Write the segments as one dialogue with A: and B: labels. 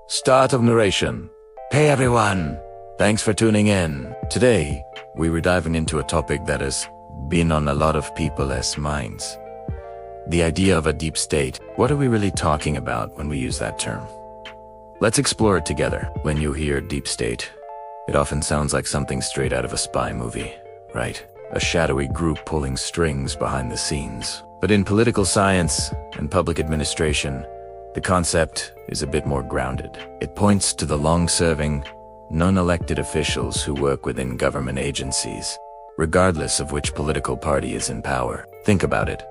A: Start of narration. Hey everyone, thanks for tuning in. Today, we were diving into a topic that has been on a lot of people's minds. The idea of a deep state. What are we really talking about when we use that term? Let's explore it together. When you hear deep state, it often sounds like something straight out of a spy movie, right? A shadowy group pulling strings behind the scenes. But in political science and public administration, the concept is a bit more grounded. It points to the long-serving, non-elected officials who work within government agencies, regardless of which political party is in power. Think about it.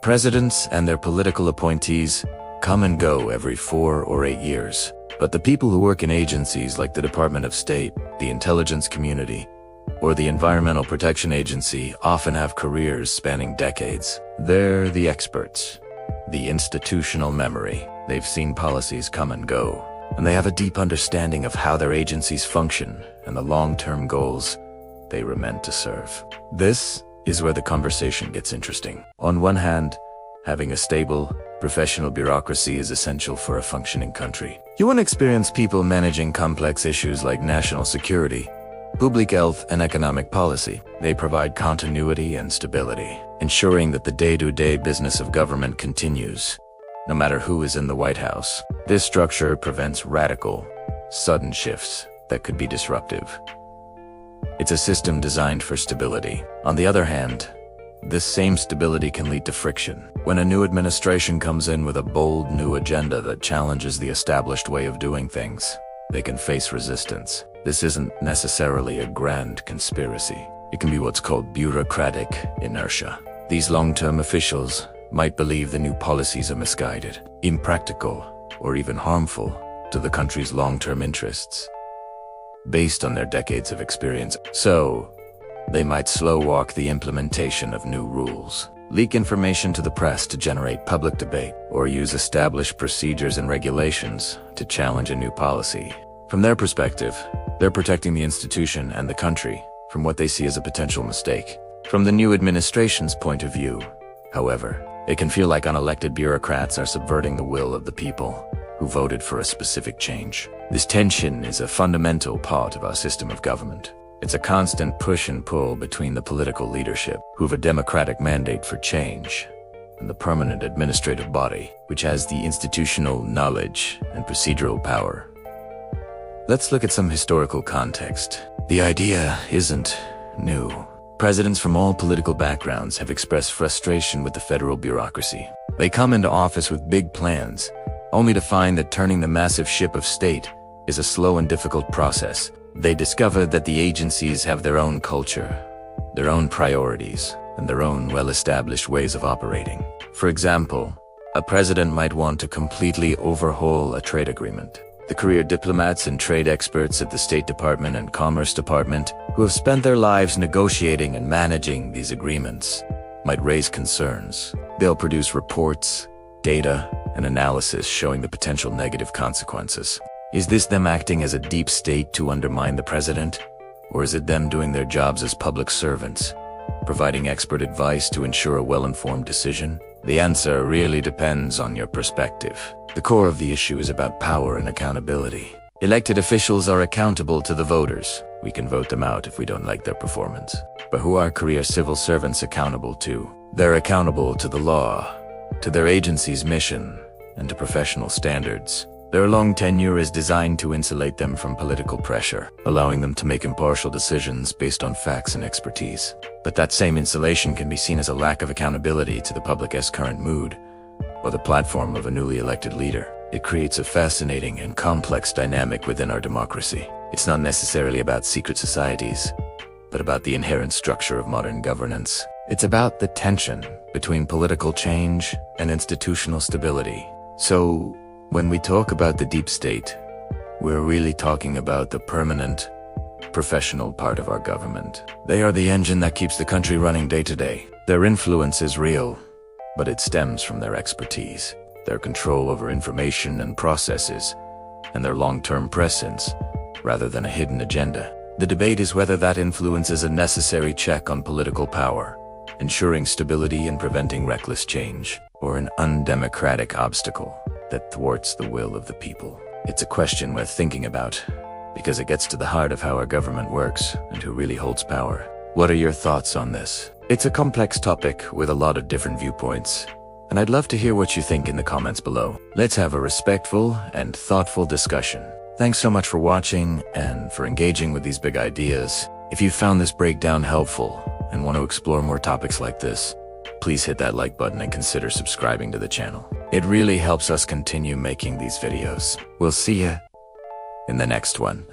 A: Presidents and their political appointees come and go every 4 or 8 years. But the people who work in agencies like the Department of State, the intelligence community, or the Environmental Protection Agency often have careers spanning decades. They're the experts, the institutional memory. They've seen policies come and go, and they have a deep understanding of how their agencies function and the long-term goals they were meant to serve. This is where the conversation gets interesting. On one hand, having a stable, professional bureaucracy is essential for a functioning country. You won't experience people managing complex issues like national security, public health, and economic policy. They provide continuity and stability, ensuring that the day-to-day business of government continues, no matter who is in the White House. This structure prevents radical, sudden shifts that could be disruptive. It's a system designed for stability. On the other hand, this same stability can lead to friction. When a new administration comes in with a bold new agenda that challenges the established way of doing things, they can face resistance. This isn't necessarily a grand conspiracy. It can be what's called bureaucratic inertia. These long-term officials might believe the new policies are misguided, impractical, or even harmful to the country's long-term interests, based on their decades of experience. So, they might slow-walk the implementation of new rules, leak information to the press to generate public debate, or use established procedures and regulations to challenge a new policy. From their perspective, they're protecting the institution and the country from what they see as a potential mistake. From the new administration's point of view, however, it can feel like unelected bureaucrats are subverting the will of the people who voted for a specific change. This tension is a fundamental part of our system of government. It's a constant push and pull between the political leadership, who have a democratic mandate for change, and the permanent administrative body, which has the institutional knowledge and procedural power. Let's look at some historical context. The idea isn't new. Presidents from all political backgrounds have expressed frustration with the federal bureaucracy. They come into office with big plans, only to find that turning the massive ship of state is a slow and difficult process. They discover that the agencies have their own culture, their own priorities, and their own well-established ways of operating. For example, a president might want to completely overhaul a trade agreement. The career diplomats and trade experts at the State Department and Commerce Department, who have spent their lives negotiating and managing these agreements, might raise concerns. They'll produce reports, data, and analysis showing the potential negative consequences. Is this them acting as a deep state to undermine the president? Or is it them doing their jobs as public servants, providing expert advice to ensure a well-informed decision? The answer really depends on your perspective. The core of the issue is about power and accountability. Elected officials are accountable to the voters. We can vote them out if we don't like their performance. But who are career civil servants accountable to? They're accountable to the law, to their agency's mission, and to professional standards. Their long tenure is designed to insulate them from political pressure, allowing them to make impartial decisions based on facts and expertise. But that same insulation can be seen as a lack of accountability to the public's current mood, or the platform of a newly elected leader. It creates a fascinating and complex dynamic within our democracy. It's not necessarily about secret societies, but about the inherent structure of modern governance. It's about the tension between political change and institutional stability. So, when we talk about the deep state, we're really talking about the permanent, professional part of our government. They are the engine that keeps the country running day to day. Their influence is real, but it stems from their expertise, their control over information and processes, and their long-term presence, rather than a hidden agenda. The debate is whether that influence is a necessary check on political power, ensuring stability and preventing reckless change, or an undemocratic obstacle that thwarts the will of the people. It's a question worth thinking about, because it gets to the heart of how our government works and who really holds power. What are your thoughts on this? It's a complex topic with a lot of different viewpoints, and I'd love to hear what you think in the comments below. Let's have a respectful and thoughtful discussion. Thanks so much for watching and for engaging with these big ideas. If you found this breakdown helpful and want to explore more topics like this, please hit that like button and consider subscribing to the channel. It really helps us continue making these videos. We'll see you in the next one.